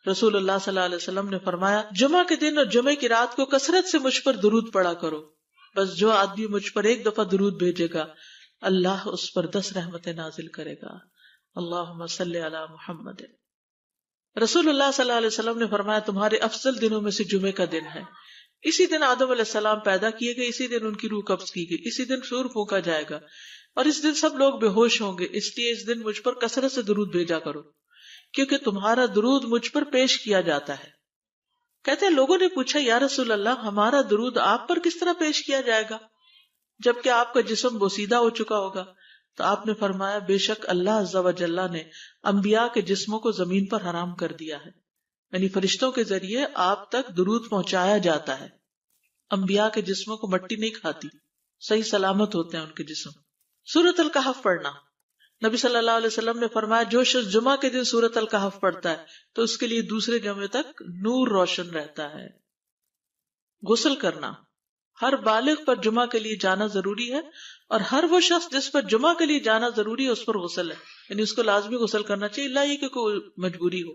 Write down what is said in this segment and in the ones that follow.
رسول اللہ صلی اللہ علیہ وسلم نے فرمایا جمعہ کے دن اور جمعے کی رات کو کثرت سے مجھ پر درود پڑا کرو، بس جو آدمی مجھ پر ایک دفعہ درود بھیجے گا اللہ اس پر 10 رحمتیں نازل کرے گا۔ اللہم صلی علی محمد۔ رسول اللہ صلی اللہ علیہ وسلم نے فرمایا تمہارے افضل دنوں میں سے جمعے کا دن ہے، اسی دن آدم علیہ السلام پیدا کیے گئے، اسی دن ان کی روح قبض کی گئی، اسی دن سور پھونکا جائے گا اور اس دن سب لوگ بے ہوش ہوں گے، اس لیے اس دن مجھ پر کثرت سے درود بھیجا کرو کیونکہ تمہارا درود مجھ پر پیش کیا جاتا ہے۔ کہتے ہیں لوگوں نے پوچھا یا رسول اللہ ہمارا درود آپ پر کس طرح پیش کیا جائے گا جبکہ آپ کا جسم بوسیدہ ہو چکا ہوگا؟ تو آپ نے فرمایا بے شک اللہ عز و جل نے انبیاء کے جسموں کو زمین پر حرام کر دیا ہے، یعنی فرشتوں کے ذریعے آپ تک درود پہنچایا جاتا ہے۔ انبیاء کے جسموں کو مٹی نہیں کھاتی، صحیح سلامت ہوتے ہیں ان کے جسم۔ سورۃ الکہف پڑھنا، نبی صلی اللہ علیہ وسلم نے فرمایا جو شخص جمعہ کے دن سورۃ الکہف پڑھتا ہے تو اس کے لیے دوسرے جمعے تک نور روشن رہتا ہے۔ غسل کرنا، ہر بالغ پر جمعہ کے لیے جانا ضروری ہے اور ہر وہ شخص جس پر جمعہ کے لیے جانا ضروری ہے اس پر غسل ہے، یعنی اس کو لازمی غسل کرنا چاہیے، الا یہ کہ کوئی مجبوری ہو۔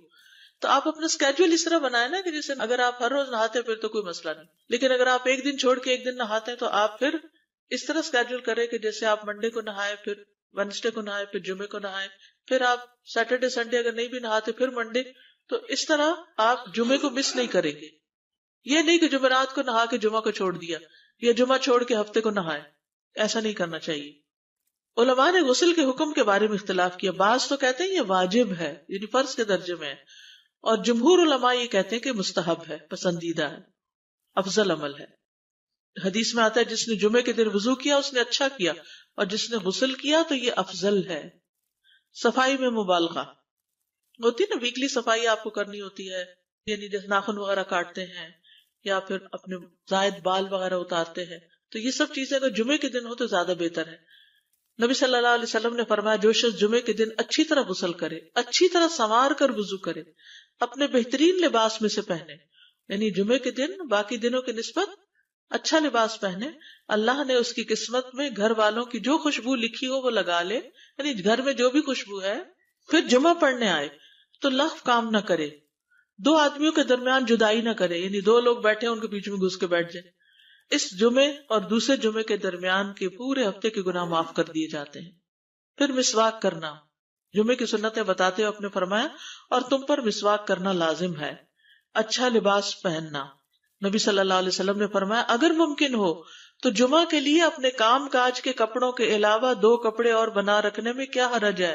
تو آپ اپنا اسکیجول اس طرح بنائیں نا کہ جیسے اگر آپ ہر روز نہاتے ہیں پھر تو کوئی مسئلہ نہیں، لیکن اگر آپ ایک دن چھوڑ کے ایک دن نہاتے ہیں تو آپ پھر اس طرح اسکیجول کریں کہ جیسے آپ منڈے کو نہائے، پھر وینسڈے کو نہائے، پھر جمعے کو نہائے، پھر آپ سیٹرڈے سنڈے اگر نہیں بھی نہاتے پھر منڈے، تو اس طرح آپ جمعے کو مس نہیں کریں گے۔ یہ نہیں کہ جمعرات کو نہا کے جمعہ کو چھوڑ دیا یا جمعہ چھوڑ کے ہفتے کو نہائے، ایسا نہیں کرنا چاہیے۔ علماء نے غسل کے حکم کے بارے میں اختلاف کیا، بعض تو کہتے ہیں یہ واجب ہے یعنی فرض کے درجے میں ہے، اور جمہور علماء یہ کہتے ہیں کہ مستحب ہے، پسندیدہ ہے، افضل عمل ہے۔ حدیث میں آتا ہے جس نے جمعے کے دن وضو کیا اس نے اچھا کیا اور جس نے غسل کیا تو یہ افضل ہے۔ صفائی میں مبالغہ ہوتی ہے نا، ویکلی صفائی آپ کو کرنی ہوتی ہے، یعنی جیسے ناخن وغیرہ کاٹتے ہیں یا پھر اپنے زائد بال وغیرہ اتارتے ہیں، تو یہ سب چیزیں اگر جمعے کے دن ہو تو زیادہ بہتر ہے۔ نبی صلی اللہ علیہ وسلم نے فرمایا جو شخص جمعے کے دن اچھی طرح غسل کرے، اچھی طرح سنوار کر وضو کرے، اپنے بہترین لباس میں سے پہنے، یعنی جمعے کے دن باقی دنوں کی نسبت اچھا لباس پہنے، اللہ نے اس کی قسمت میں گھر والوں کی جو خوشبو لکھی ہو وہ لگا لے، یعنی گھر میں جو بھی خوشبو ہے، پھر جمعہ پڑھنے آئے تو لغو کام نہ کرے، 2 آدمیوں کے درمیان جدائی نہ کرے، یعنی 2 لوگ بیٹھے ان کے بیچ میں گھس کے بیٹھ جائے۔ اس جمعے اور دوسرے جمعے کے درمیان کے پورے ہفتے کے گناہ معاف کر دیے جاتے ہیں۔ پھر مسواک کرنا، جمعے کی سنتیں بتاتے ہوئے آپ نے فرمایا اور تم پر مسواک کرنا لازم ہے۔ اچھا لباس پہننا، نبی صلی اللہ علیہ وسلم نے فرمایا اگر ممکن ہو تو جمعہ کے لیے اپنے کام کاج کے کپڑوں کے علاوہ 2 کپڑے اور بنا رکھنے میں کیا حرج ہے،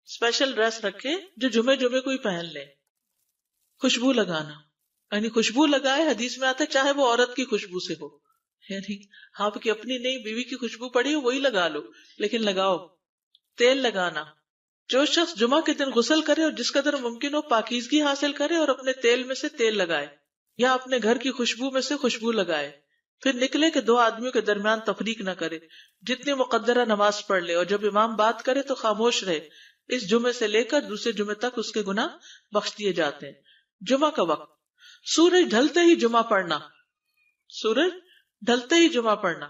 اسپیشل ڈریس رکھے جو جمعے کو ہی پہن لے۔ خوشبو لگانا، یعنی خوشبو لگائے، حدیث میں آتا ہے چاہے وہ عورت کی خوشبو سے ہو، یعنی آپ کی اپنی نہیں، بیوی کی خوشبو پڑی ہو وہی لگا لو، لیکن لگاؤ۔ تیل لگانا، جو شخص جمعہ کے دن غسل کرے اور جس قدر ممکن ہو پاکیزگی حاصل کرے اور اپنے تیل میں سے تیل لگائے یا اپنے گھر کی خوشبو میں سے خوشبو لگائے، پھر نکلے کہ 2 آدمیوں کے درمیان تفریق نہ کرے، جتنی مقدرہ نماز پڑھ لے، اور جب امام بات کرے تو خاموش رہے، اس جمعے سے لے کر دوسرے جمعے تک اس کے گناہ بخش دیے جاتے ہیں۔ جمعہ کا وقت، سورج ڈھلتے ہی جمعہ پڑھنا، سورج ڈھلتے ہی جمعہ پڑھنا،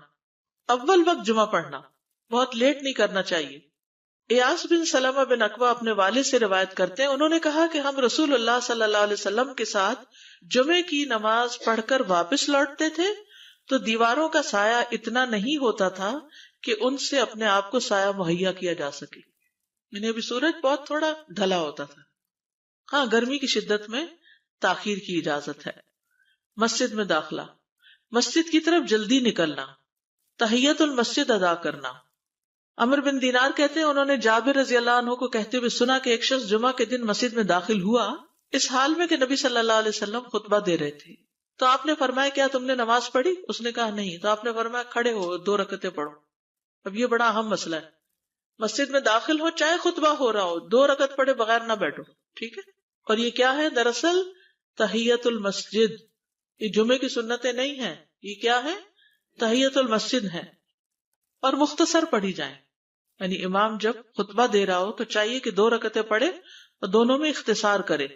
اول وقت جمعہ پڑھنا، بہت لیٹ نہیں کرنا چاہیے۔ ایاس بن سلمہ بن اکوع اپنے والد سے روایت کرتے ہیں، انہوں نے کہا کہ ہم رسول اللہ صلی اللہ علیہ وسلم کے ساتھ جمعے کی نماز پڑھ کر واپس لوٹتے تھے تو دیواروں کا سایہ اتنا نہیں ہوتا تھا کہ ان سے اپنے آپ کو سایہ مہیا کیا جا سکے، یعنی ابھی سورج بہت تھوڑا ڈھلا ہوتا تھا۔ ہاں، گرمی کی شدت میں تاخیر کی اجازت ہے۔ مسجد میں داخلہ، مسجد کی طرف جلدی نکلنا، تحیت المسجد ادا کرنا۔ عمر بن دینار کہتے ہیں انہوں نے جابر رضی اللہ عنہ کو کہتے ہوئے سنا کہ ایک شخص جمعہ کے دن مسجد میں داخل ہوا اس حال میں کہ نبی صلی اللہ علیہ وسلم خطبہ دے رہے تھے، تو آپ نے فرمایا کیا تم نے نماز پڑھی؟ اس نے کہا نہیں، تو آپ نے فرمایا کھڑے ہو 2 رکعتیں پڑھو۔ اب یہ بڑا اہم مسئلہ ہے، مسجد میں داخل ہو چاہے خطبہ ہو رہا ہو 2 رکعت پڑھے بغیر نہ بیٹھو، ٹھیک ہے؟ اور یہ کیا ہے؟ دراصل تحیت المسجد، یہ جمعے کی سنتیں نہیں ہیں، یہ کیا ہے؟ تحیت المسجد ہے، اور مختصر پڑھی جائیں، یعنی امام جب خطبہ دے رہا ہو تو چاہیے کہ 2 رکعتیں پڑھے اور دونوں میں اختصار کرے۔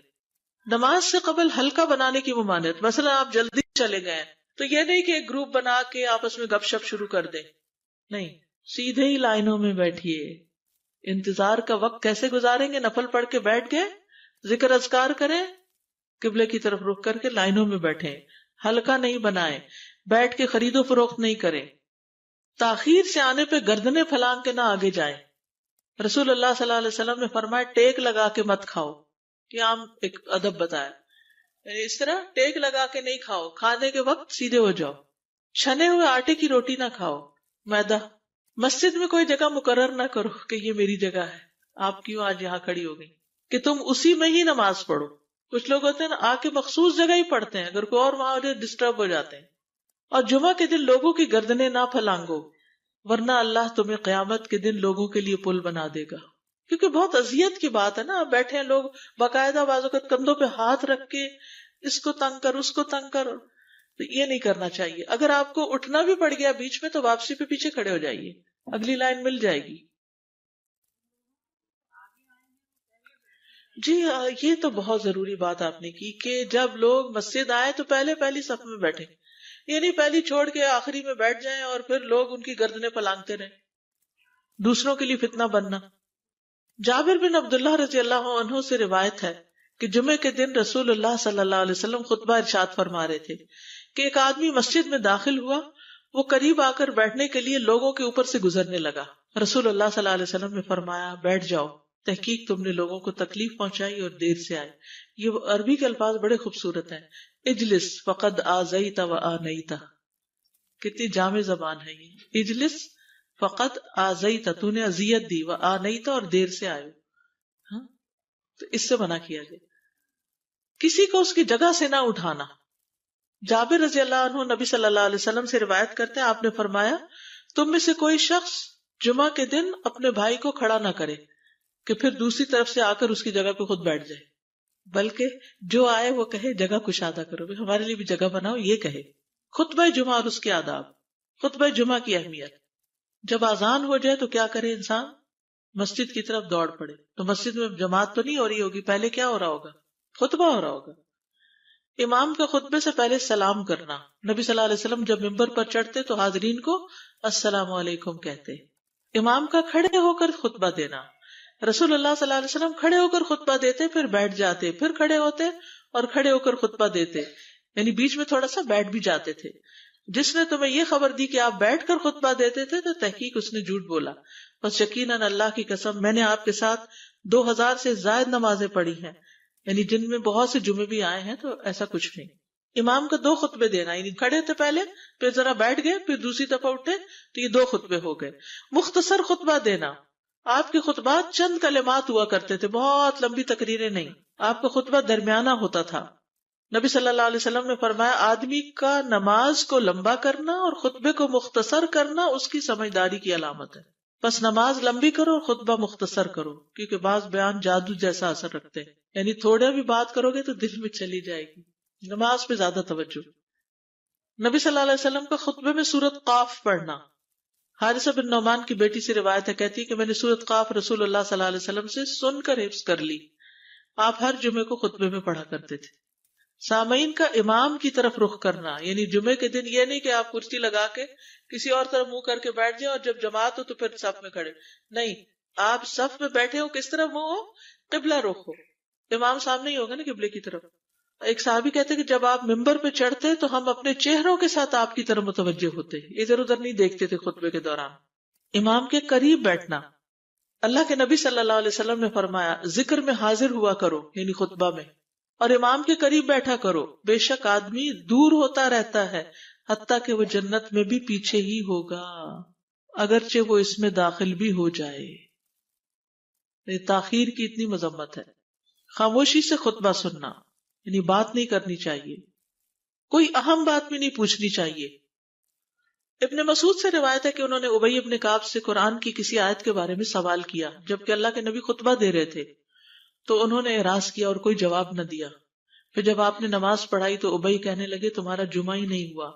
نماز سے قبل حلقہ بنانے کی ممانعت، مثلا آپ جلدی چلے گئے تو یہ نہیں کہ ایک گروپ بنا کے آپس میں گپ شپ شروع کر دیں، نہیں، سیدھے ہی لائنوں میں بیٹھیے۔ انتظار کا وقت کیسے گزاریں گے؟ نفل پڑھ کے بیٹھ گئے، ذکر اذکار کریں، قبلے کی طرف رخ کر کے لائنوں میں بیٹھیں، حلقہ نہیں بنائیں، بیٹھ کے خرید و فروخت نہیں کریں، تاخیر سے آنے پہ گردنیں پھلانگ کے نہ آگے جائیں۔ رسول اللہ صلی اللہ علیہ وسلم نے فرمایا ٹیک لگا کے مت کھاؤ، یہ عام ایک ادب بتایا، یعنی اس طرح ٹیک لگا کے نہیں کھاؤ، کھانے کے وقت سیدھے ہو جاؤ۔ چھنے ہوئے آٹے کی روٹی نہ کھاؤ، میدا۔ مسجد میں کوئی جگہ مقرر نہ کرو کہ یہ میری جگہ ہے، آپ کیوں آج یہاں کھڑی ہو گئی، کہ تم اسی میں ہی نماز پڑھو۔ کچھ لوگ ہوتے ہیں نا، آ کے مخصوص جگہ ہی پڑھتے ہیں، اگر کوئی اور وہاں ہو جائے ڈسٹرب ہو جاتے ہیں۔ اور جمعہ کے دن لوگوں کی گردنیں نہ پھلانگو، ورنہ اللہ تمہیں قیامت کے دن لوگوں کے لیے پل بنا دے گا۔ کیونکہ بہت اذیت کی بات ہے نا، آپ بیٹھے ہیں لوگ باقاعدہ بعض اوقات کندھوں پہ ہاتھ رکھ کے اس کو تنگ کر اس کو تنگ کر، تو یہ نہیں کرنا چاہیے۔ اگر آپ کو اٹھنا بھی پڑ گیا بیچ میں تو واپسی پہ پیچھے کھڑے ہو جائیے، اگلی لائن مل جائے گی۔ جی یہ تو بہت ضروری بات آپ نے کی کہ جب لوگ مسجد آئے تو پہلی صف میں بیٹھے، یعنی پہلی چھوڑ کے آخری میں بیٹھ جائیں اور پھر لوگ ان کی گردنیں پلانگتے رہیں، دوسروں کے لیے فتنہ بننا۔ جابر بن عبداللہ رضی اللہ عنہ سے روایت ہے کہ جمعے کے دن رسول اللہ صلی اللہ علیہ وسلم خطبہ ارشاد فرما رہے تھے کہ ایک آدمی مسجد میں داخل ہوا، وہ قریب آ کر بیٹھنے کے لیے لوگوں کے اوپر سے گزرنے لگا۔ رسول اللہ صلی اللہ علیہ وسلم نے فرمایا بیٹھ جاؤ، تحقیق تم نے لوگوں کو تکلیف پہنچائی اور دیر سے آئے۔ یہ عربی کے الفاظ بڑے خوبصورت ہیں، اجلس فقد آذیت و آنیت، کتنی جامع زبان ہے یہ۔ اجلس فقط آذیت، تو نے اذیت دی، و آنیت، اور دیر سے آئے، ہاں تو اس سے منع کیا گیا۔ کسی کو اس کی جگہ سے نہ اٹھانا۔ جابر رضی اللہ عنہ نبی صلی اللہ علیہ وسلم سے روایت کرتے ہیں، آپ نے فرمایا تم میں سے کوئی شخص جمعہ کے دن اپنے بھائی کو کھڑا نہ کرے کہ پھر دوسری طرف سے آ کر اس کی جگہ پہ خود بیٹھ جائے، بلکہ جو آئے وہ کہے جگہ کشادہ کرو، ہمارے لیے بھی جگہ بناؤ، یہ کہے۔ خطبہ جمعہ اور اس کے آداب۔ خطبہ جمعہ کی اہمیت، جب اذان ہو جائے تو کیا کرے انسان؟ مسجد کی طرف دوڑ پڑے۔ تو مسجد میں جماعت تو نہیں ہو رہی ہوگی، پہلے کیا ہو رہا ہوگا؟ خطبہ ہو رہا ہوگا۔ امام کا خطبے سے پہلے سلام کرنا۔ نبی صلی اللہ علیہ وسلم جب ممبر پر چڑھتے تو حاضرین کو السلام علیکم کہتے۔ امام کا کھڑے ہو کر خطبہ دینا۔ رسول اللہ صلی اللہ علیہ وسلم کھڑے ہو کر خطبہ دیتے، پھر بیٹھ جاتے، پھر کھڑے ہوتے اور کھڑے ہو کر خطبہ دیتے، یعنی بیچ میں تھوڑا سا بیٹھ بھی جاتے تھے۔ جس نے تمہیں یہ خبر دی کہ آپ بیٹھ کر خطبہ دیتے تھے تو تحقیق اس نے جھوٹ بولا، بس یقیناً اللہ کی قسم میں نے آپ کے ساتھ 2000 سے زائد نمازیں پڑھی ہیں، یعنی جن میں بہت سے جمعے بھی آئے ہیں، تو ایسا کچھ نہیں۔ امام کا 2 خطبے دینا، یعنی کھڑے تھے پہلے، پھر ذرا بیٹھ گئے، پھر دوسری دفعہ اٹھے تو یہ 2 خطبے ہو گئے۔ مختصر خطبہ دینا۔ آپ کے خطبات چند کلمات ہوا کرتے تھے، بہت لمبی تقریریں نہیں، آپ کا خطبہ درمیانہ ہوتا تھا۔ نبی صلی اللہ علیہ وسلم نے فرمایا آدمی کا نماز کو لمبا کرنا اور خطبے کو مختصر کرنا اس کی سمجھداری کی علامت ہے۔ بس نماز لمبی کرو اور خطبہ مختصر کرو، کیونکہ بعض بیان جادو جیسا اثر رکھتے ہیں، یعنی تھوڑے بھی بات کرو گے تو دل میں چلی جائے گی۔ نماز پہ زیادہ توجہ۔ نبی صلی اللہ علیہ وسلم کا خطبے میں سورۃ قاف پڑھنا۔ حارثہ بن نعمان کی بیٹی سے روایت ہے، کہتی ہے کہ میں نے سورۃ قاف رسول اللہ صلی اللہ علیہ وسلم سے سن کر حفظ کر لی۔ آپ ہر جمعے کو خطبے میں پڑھا کرتے تھے۔ سامعین کا امام کی طرف رخ کرنا، یعنی جمعے کے دن یہ نہیں کہ آپ کرسی لگا کے کسی اور طرف منہ کر کے بیٹھ جائیں اور جب جماعت ہو تو پھر صف میں کھڑے، نہیں، آپ صف میں بیٹھے ہو، کس طرف منہ ہو؟ قبلہ رخ ہو، امام سامنے ہی ہوگا نا قبلے کی طرف۔ ایک صحابی کہتے کہ جب آپ ممبر پہ چڑھتے تو ہم اپنے چہروں کے ساتھ آپ کی طرف متوجہ ہوتے، ادھر ادھر نہیں دیکھتے تھے خطبے کے دوران۔ امام کے قریب بیٹھنا۔ اللہ کے نبی صلی اللہ علیہ وسلم نے فرمایا ذکر میں حاضر ہوا کرو، یعنی خطبہ میں، اور امام کے قریب بیٹھا کرو، بے شک آدمی دور ہوتا رہتا ہے حتیٰ کہ وہ جنت میں بھی پیچھے ہی ہوگا اگرچہ وہ اس میں داخل بھی ہو جائے۔ تاخیر کی اتنی مذمت ہے۔ خاموشی سے خطبہ سننا، یعنی بات نہیں کرنی چاہیے، کوئی اہم بات بھی نہیں پوچھنی چاہیے۔ ابن مسعود سے روایت ہے کہ انہوں نے ابی ابن کعب سے قرآن کی کسی آیت کے بارے میں سوال کیا جبکہ اللہ کے نبی خطبہ دے رہے تھے، تو انہوں نے اعراض کیا اور کوئی جواب نہ دیا۔ پھر جب آپ نے نماز پڑھائی تو ابی کہنے لگے تمہارا جمعہ ہی نہیں ہوا۔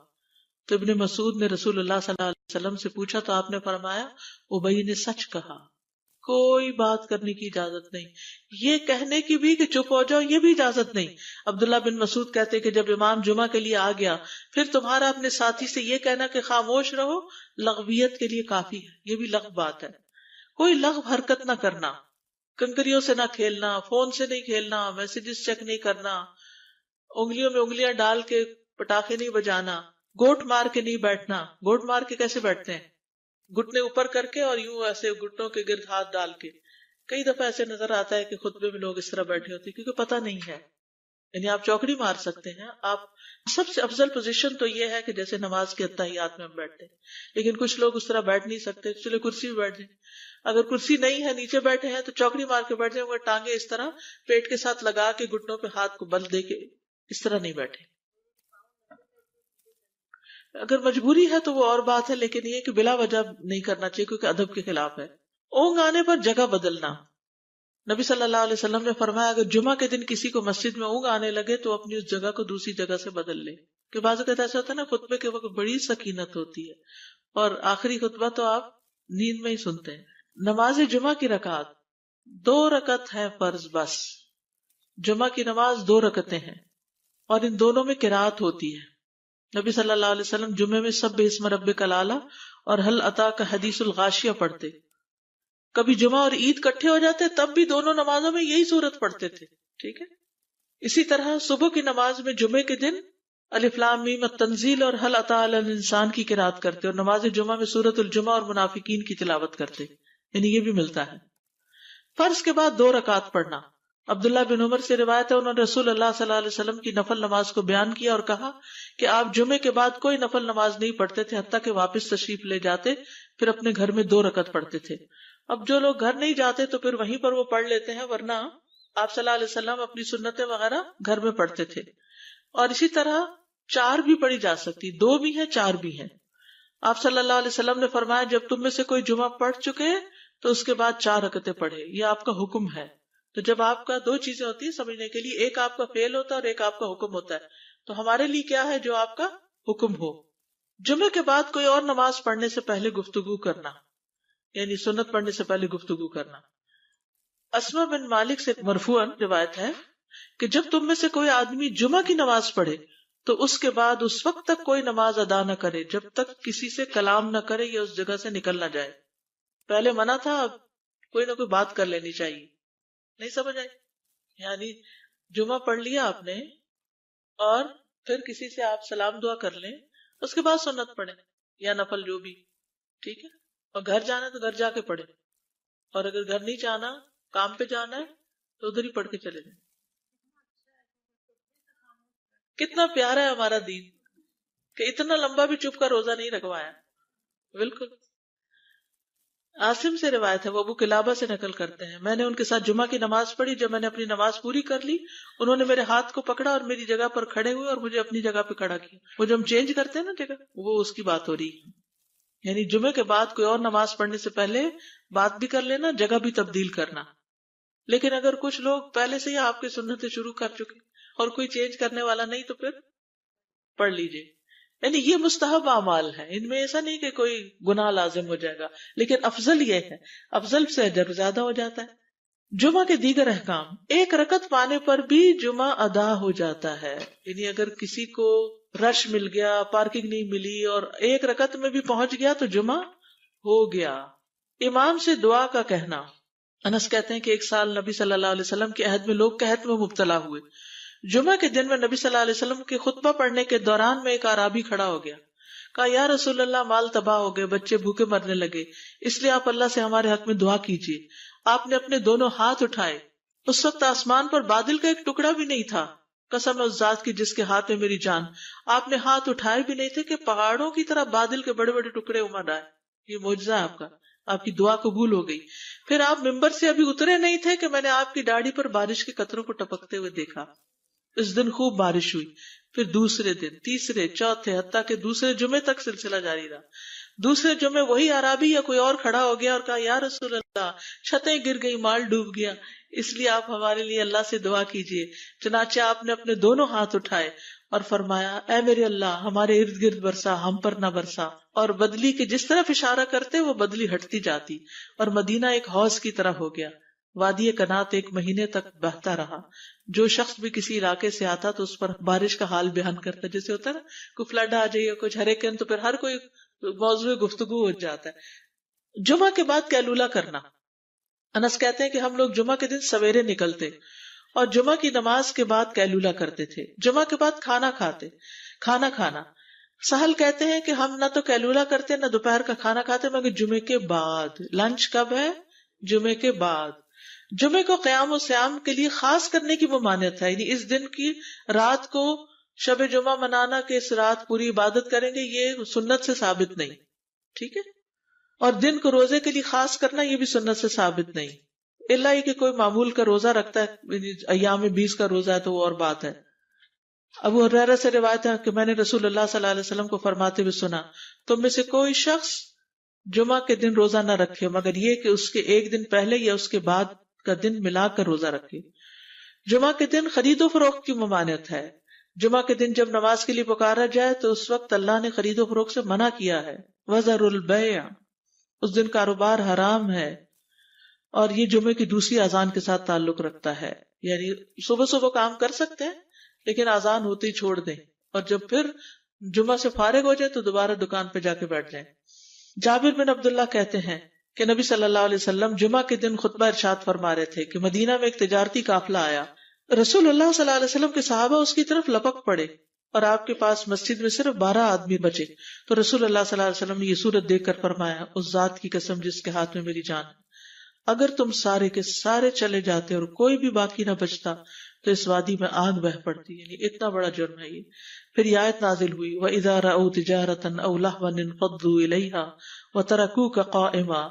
تو ابن مسعود نے رسول اللہ صلی اللہ علیہ وسلم سے پوچھا تو آپ نے فرمایا ابی نے سچ کہا، کوئی بات کرنے کی اجازت نہیں، یہ کہنے کی بھی کہ چپ ہو جاؤ یہ بھی اجازت نہیں۔ عبداللہ بن مسعود کہتے کہ جب امام جمعہ کے لیے آ گیا پھر تمہارا اپنے ساتھی سے یہ کہنا کہ خاموش رہو لغویت کے لیے کافی ہے، یہ بھی لغو بات ہے۔ کوئی لغو حرکت نہ کرنا، کنکریوں سے نہ کھیلنا، فون سے نہیں کھیلنا، میسجز چیک نہیں کرنا، انگلیوں میں انگلیاں ڈال کے پٹاخے نہیں بجانا، گوٹ مار کے نہیں بیٹھنا. گوٹ مار کے کیسے بیٹھتے ہیں؟ گھٹنے اوپر کر کے اور یوں ایسے گھٹنوں کے گرد ہاتھ ڈال کے. کئی دفعہ ایسے نظر آتا ہے کہ خطبے میں لوگ اس طرح بیٹھے ہوتے ہیں کیونکہ پتہ نہیں ہے. یعنی آپ چوکڑی مار سکتے ہیں. آپ سب سے افضل پوزیشن تو یہ ہے کہ جیسے نماز کے اتحیات میں ہم بیٹھتے ہیں، لیکن کچھ لوگ اس طرح بیٹھ نہیں سکتے، چلے کرسی میں بیٹھ جائیں. اگر کرسی نہیں ہے، نیچے بیٹھے ہیں تو چوکڑی مار کے بیٹھ جائیں، مگر ٹانگیں اس طرح پیٹ کے ساتھ لگا کے گھٹنوں پہ ہاتھ کو بل دے کے اس طرح نہیں بیٹھے. اگر مجبوری ہے تو وہ اور بات ہے، لیکن یہ کہ بلا وجہ نہیں کرنا چاہیے کیونکہ ادب کے خلاف ہے. اونگ آنے پر جگہ بدلنا. نبی صلی اللہ علیہ وسلم نے فرمایا اگر جمعہ کے دن کسی کو مسجد میں اونگ آنے لگے تو اپنی اس جگہ کو دوسری جگہ سے بدل لے. کہ بعض اوقات ایسا ہوتا ہے نا، خطبے کے وقت بڑی سکینت ہوتی ہے اور آخری خطبہ تو آپ نیند میں ہی سنتے ہیں. نماز جمعہ کی رکعت 2 رکعت ہے فرض بس. جمعہ کی نماز 2 رکعتیں ہیں اور ان دونوں میں قرات ہوتی ہے. نبی صلی اللہ علیہ وسلم جمعے میں سبح اسم ربک الاعلی اور حل اتاک حدیث الغاشیہ پڑھتے. کبھی جمعہ اور عید کٹھے ہو جاتے تب بھی دونوں نمازوں میں یہی سورت پڑھتے تھے. ٹھیک ہے. اسی طرح صبح کی نماز میں جمعے کے دن الف لام میم التنزیل اور حل اتی علی الانسان کی قرات کرتے اور نماز جمعہ میں سورۃ الجمعہ اور منافقین کی تلاوت کرتے. یعنی یہ بھی ملتا ہے. فرض کے بعد 2 رکعت پڑھنا. عبداللہ بن عمر سے روایت ہے انہوں نے رسول اللہ صلی اللہ علیہ وسلم کی نفل نماز کو بیان کیا اور کہا کہ آپ جمعے کے بعد کوئی نفل نماز نہیں پڑھتے تھے حتیٰ کہ واپس تشریف لے جاتے، پھر اپنے گھر میں 2 رکعت پڑھتے تھے. اب جو لوگ گھر نہیں جاتے تو پھر وہیں پر وہ پڑھ لیتے ہیں، ورنہ آپ صلی اللہ علیہ وسلم اپنی سنتیں وغیرہ گھر میں پڑھتے تھے. اور اسی طرح 4 بھی پڑھی جا سکتی، 2 بھی ہیں 4 بھی ہیں. آپ صلی اللہ علیہ وسلم نے فرمایا جب تم میں سے کوئی جمعہ پڑھ چکے تو اس کے بعد 4 رکعتیں پڑھے. یہ آپ کا حکم ہے. تو جب آپ کا 2 چیزیں ہوتی ہیں سمجھنے کے لیے، ایک آپ کا فعل ہوتا ہے اور ایک آپ کا حکم ہوتا ہے. تو ہمارے لیے کیا ہے؟ جو آپ کا حکم ہو. جمعے کے بعد کوئی اور نماز پڑھنے سے پہلے گفتگو کرنا، یعنی سنت پڑھنے سے پہلے گفتگو کرنا. اسما بن مالک سے مرفوعاً روایت ہے کہ جب تم میں سے کوئی آدمی جمعہ کی نماز پڑھے تو اس کے بعد اس وقت تک کوئی نماز ادا نہ کرے جب تک کسی سے کلام نہ کرے یا اس جگہ سے نکل نہ جائے. پہلے منع تھا، اب کوئی نہ کوئی بات کر لینی چاہیے. نہیں سمجھ آئی؟ یعنی جمعہ پڑھ لیا آپ نے اور پھر کسی سے آپ سلام دعا کر لیں، اس کے بعد سنت پڑھیں یا نفل جو بھی. ٹھیک ہے. اور گھر جانا ہے تو گھر جا کے پڑھیں، اور اگر گھر نہیں جانا، کام پہ جانا ہے تو ادھر ہی پڑھ کے چلے جائیں. کتنا پیارا ہے ہمارا دین کہ اتنا لمبا بھی چپ کا روزہ نہیں رکھوایا. بالکل. عاصم سے روایت ہے، وہ ابو قلابہ سے نقل کرتے ہیں، میں نے ان کے ساتھ جمعہ کی نماز پڑھی. جب میں نے اپنی نماز پوری کر لی انہوں نے میرے ہاتھ کو پکڑا اور میری جگہ پر کھڑے ہوئے اور مجھے اپنی جگہ پہ کھڑا کیا. وہ جو ہم چینج کرتے ہیں نا جگہ، وہ اس کی بات ہو رہی ہے. یعنی جمعے کے بعد کوئی اور نماز پڑھنے سے پہلے بات بھی کر لینا، جگہ بھی تبدیل کرنا. لیکن اگر کچھ لوگ پہلے سے ہی آپ کی سنتیں شروع کر چکے اور کوئی چینج کرنے والا نہیں تو پھر پڑھ لیجئے. یعنی یہ مستحب اعمال ہے، ان میں ایسا نہیں کہ کوئی گناہ لازم ہو جائے گا، لیکن افضل یہ ہے، افضل سے اجر زیادہ ہو جاتا ہے. جمعہ کے دیگر احکام. 1 رکعت پانے پر بھی جمعہ ادا ہو جاتا ہے. یعنی اگر کسی کو رش مل گیا، پارکنگ نہیں ملی اور 1 رکعت میں بھی پہنچ گیا تو جمعہ ہو گیا. امام سے دعا کا کہنا. انس کہتے ہیں کہ ایک سال نبی صلی اللہ علیہ وسلم کے عہد میں لوگ قحط میں مبتلا ہوئے. جمعہ کے دن میں نبی صلی اللہ علیہ وسلم کے خطبہ پڑھنے کے دوران میں ایک اعرابی کھڑا ہو گیا. کہا یا رسول اللہ، مال تباہ ہو گئے، بچے بھوکے مرنے لگے، اس لیے آپ اللہ سے ہمارے حق میں دعا کیجیے. آپ نے اپنے دونوں ہاتھ اٹھائے. اس وقت آسمان پر بادل کا ایک ٹکڑا بھی نہیں تھا. قسم ہے اس ذات کی جس کے ہاتھ میں میری جان، آپ نے ہاتھ اٹھائے بھی نہیں تھے کہ پہاڑوں کی طرح بادل کے بڑے بڑے ٹکڑے امڑ آئے. یہ معجزہ ہے آپ کا، آپ کی دعا قبول ہو گئی. پھر آپ ممبر سے ابھی اترے نہیں تھے کہ میں نے آپ کی داڑھی پر بارش کے قطروں کو ٹپکتے ہوئے دیکھا. اس دن خوب بارش ہوئی. پھر دوسرے دن، تیسرے، چوتھے، حتیٰ کہ دوسرے جمعے تک سلسلہ جاری رہا. دوسرے جمعے وہی اعرابی یا کوئی اور کھڑا ہو گیا اور کہا یا رسول اللہ، چھتیں گر گئی، مال ڈوب گیا، اس لیے آپ ہمارے لیے اللہ سے دعا کیجیے. چنانچہ آپ نے اپنے دونوں ہاتھ اٹھائے اور فرمایا اے میرے اللہ، ہمارے ارد گرد برسا، ہم پر نہ برسا. اور بدلی کے جس طرف اشارہ کرتے وہ بدلی ہٹتی جاتی اور مدینہ ایک حوض کی طرح ہو گیا. وادی کنات 1 مہینے تک بہتا رہا. جو شخص بھی کسی علاقے سے آتا تو اس پر بارش کا حال بیان کرتا، جیسے ہوتا ہے نا کوئی فلڈ آ جائے، کچھ ہریکین، تو پھر ہر کوئی موضوع گفتگو ہو جاتا ہے. جمعہ کے بعد قیلولہ کرنا. انس کہتے ہیں کہ ہم لوگ جمعہ کے دن سویرے نکلتے اور جمعہ کی نماز کے بعد قیلولہ کرتے تھے. جمعہ کے بعد کھانا کھانا. سہل کہتے ہیں کہ ہم نہ تو قیلولہ کرتے نہ دوپہر کا کھانا کھاتے مگر جمعے کے بعد. لنچ کب ہے؟ جمعے کے بعد. جمعے کو قیام و سیام کے لیے خاص کرنے کی ممانعت ہے، یعنی اس دن کی رات کو شب جمعہ منانا کہ اس رات پوری عبادت کریں گے، یہ سنت سے ثابت نہیں. ٹھیک ہے. اور دن کو روزے کے لیے خاص کرنا یہ بھی سنت سے ثابت نہیں، الا یہ کہ کوئی معمول کا روزہ رکھتا ہے، ایام 20 کا روزہ ہے تو وہ اور بات ہے. ابو ہریرہ سے روایت ہے کہ میں نے رسول اللہ صلی اللہ علیہ وسلم کو فرماتے ہوئے سنا، تم میں سے کوئی شخص جمعہ کے دن روزہ نہ رکھے مگر یہ کہ اس کے ایک دن پہلے یا اس کے بعد کا دن ملا کر روزہ رکھے. جمعہ کے دن خرید و فروخت کی ممانعت ہے. جمعہ کے دن جب نماز کے لیے پکارا جائے تو اس وقت اللہ نے خرید و فروخت سے منع کیا ہے. وَذَرُوا الْبَيْعَ، اس دن کاروبار حرام ہے. اور یہ جمعے کی دوسری اذان کے ساتھ تعلق رکھتا ہے، یعنی صبح صبح کام کر سکتے ہیں لیکن اذان ہوتے ہی چھوڑ دیں، اور جب پھر جمعہ سے فارغ ہو جائے تو دوبارہ دکان پہ جا کے بیٹھ جائیں. جابر بن عبداللہ کہتے ہیں کہ نبی صلی اللہ علیہ وسلم جمعہ کے دن خطبہ ارشاد فرما رہے تھے کہ مدینہ میں ایک تجارتی قافلہ آیا. رسول اللہ صلی اللہ علیہ وسلم کے صحابہ اس کی طرف لپک پڑے اور آپ کے پاس مسجد میں صرف 12 آدمی بچے. تو رسول اللہ صلی اللہ علیہ وسلم نے یہ صورت دیکھ کر فرمایا، اس ذات کی قسم جس کے ہاتھ میں میری جان ہے، اگر تم سارے کے سارے چلے جاتے اور کوئی بھی باقی نہ بچتا تو اس وادی میں آگ بہ پڑتی. یعنی اتنا بڑا جرم ہے یہ. پھر یہ آیت نازل ہوئی، وَإِذَا رَأَوْا تِجَارَةً أَوْ لَهْوًا انفضوا إِلَيْهَا وَتَرَكُوكَ قَائِمًا،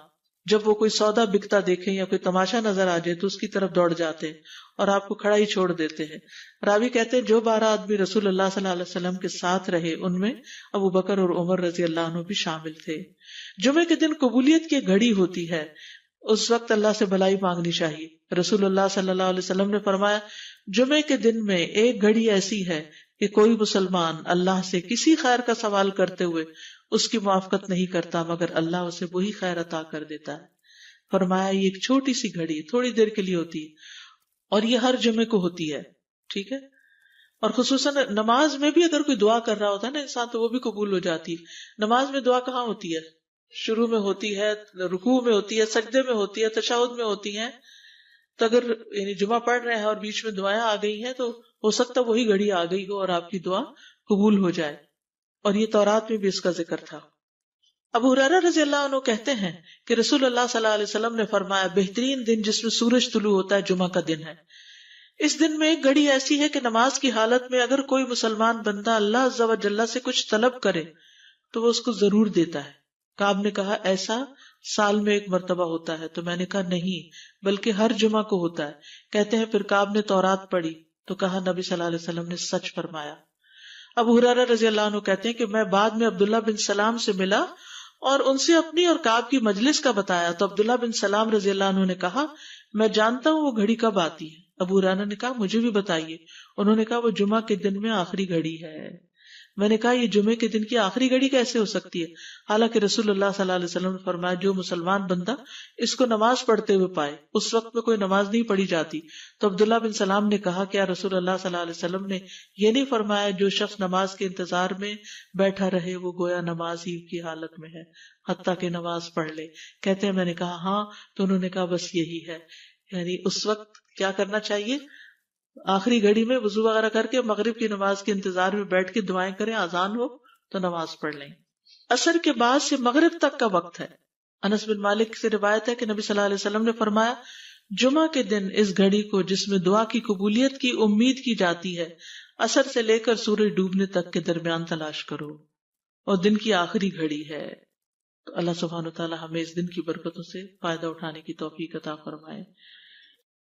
جب وہ کوئی سودا بکتا دیکھیں یا کوئی تماشا نظر آ جائے تو اس کی طرف دوڑ جاتے اور آپ کو کھڑا ہی چھوڑ دیتے ہیں. راوی کہتے ہیں جو 12 آدمی رسول اللہ صلی اللہ علیہ وسلم کے ساتھ رہے ان میں ابو بکر اور عمر رضی اللہ عنہ بھی شامل تھے. جمعے کے دن قبولیت کی گھڑی ہوتی ہے، اس وقت اللہ سے بھلائی مانگنی چاہیے. رسول اللہ صلی اللہ علیہ وسلم نے فرمایا، جمعے کے دن میں ایک گھڑی ایسی ہے کہ کوئی مسلمان اللہ سے کسی خیر کا سوال کرتے ہوئے اس کی موافقت نہیں کرتا مگر اللہ اسے وہی خیر عطا کر دیتا ہے. فرمایا یہ ایک چھوٹی سی گھڑی تھوڑی دیر کے لیے ہوتی ہے اور یہ ہر جمعے کو ہوتی ہے. ٹھیک ہے. اور خصوصاً نماز میں بھی اگر کوئی دعا کر رہا ہوتا ہے نا انسان تو وہ بھی قبول ہو جاتی ہے. نماز میں دعا کہاں ہوتی ہے؟ شروع میں ہوتی ہے، رکوع میں ہوتی ہے، سجدے میں ہوتی ہے، تشہد میں ہوتی ہیں. تو اگر یعنی جمعہ پڑھ رہے ہیں اور بیچ میں دعائیں آ گئی ہیں تو ہو سکتا وہی گھڑی آ گئی ہو اور آپ کی دعا قبول ہو جائے. اور یہ تورات میں بھی اس کا ذکر تھا. ابو ہریرہ رضی اللہ عنہ کہتے ہیں کہ رسول اللہ صلی اللہ علیہ وسلم نے فرمایا، بہترین دن جس میں سورج طلوع ہوتا ہے جمعہ کا دن ہے. اس دن میں ایک گھڑی ایسی ہے کہ نماز کی حالت میں اگر کوئی مسلمان بندہ اللہ عز و جل سے کچھ طلب کرے تو وہ اس کو ضرور دیتا ہے. کعب نے کہا ایسا سال میں ایک مرتبہ ہوتا ہے؟ تو میں نے کہا نہیں بلکہ ہر جمعہ کو ہوتا ہے. کہتے ہیں پھر کعب نے تورات پڑھی تو کہا نبی صلی اللہ علیہ وسلم نے سچ فرمایا. ابو ہریرہ رضی اللہ عنہ کہتے ہیں کہ میں بعد میں عبداللہ بن سلام سے ملا اور ان سے اپنی اور کعب کی مجلس کا بتایا تو عبداللہ بن سلام رضی اللہ عنہ نے کہا میں جانتا ہوں وہ گھڑی کب آتی ہے. ابو ہریرہ نے کہا مجھے بھی بتائیے. انہوں نے کہا وہ جمعہ کے دن میں آخری گھڑی ہے. میں نے کہا یہ جمعے کے دن کی آخری گھڑی کیسے ہو سکتی ہے، حالانکہ رسول اللہ صلی اللہ علیہ وسلم نے فرمایا جو مسلمان بندہ اس کو نماز پڑھتے ہوئے پائے. اس وقت میں کوئی نماز نہیں پڑھی جاتی. تو عبداللہ بن سلام نے کہا کیا رسول اللہ صلی اللہ علیہ وسلم نے یہ نہیں فرمایا جو شخص نماز کے انتظار میں بیٹھا رہے وہ گویا نماز ہی کی حالت میں ہے حتیٰ کہ نماز پڑھ لے. کہتے ہیں میں نے کہا ہاں. تو انہوں نے کہا بس یہی ہے، یعنی اس وقت کیا کرنا چاہیے، آخری گھڑی میں وضو وغیرہ کر کے مغرب کی نماز کے انتظار میں بیٹھ کے دعائیں کریں، اذان ہو تو نماز پڑھ لیں. عصر کے بعد سے مغرب تک کا وقت ہے. انس بن مالک سے روایت ہے کہ نبی صلی اللہ علیہ وسلم نے فرمایا جمعہ کے دن اس گھڑی کو جس میں دعا کی قبولیت کی امید کی جاتی ہے عصر سے لے کر سورج ڈوبنے تک کے درمیان تلاش کرو اور دن کی آخری گھڑی ہے. تو اللہ سبحانہ و تعالی ہمیں اس دن کی برکتوں سے فائدہ اٹھانے کی توفیق عطا فرمائے.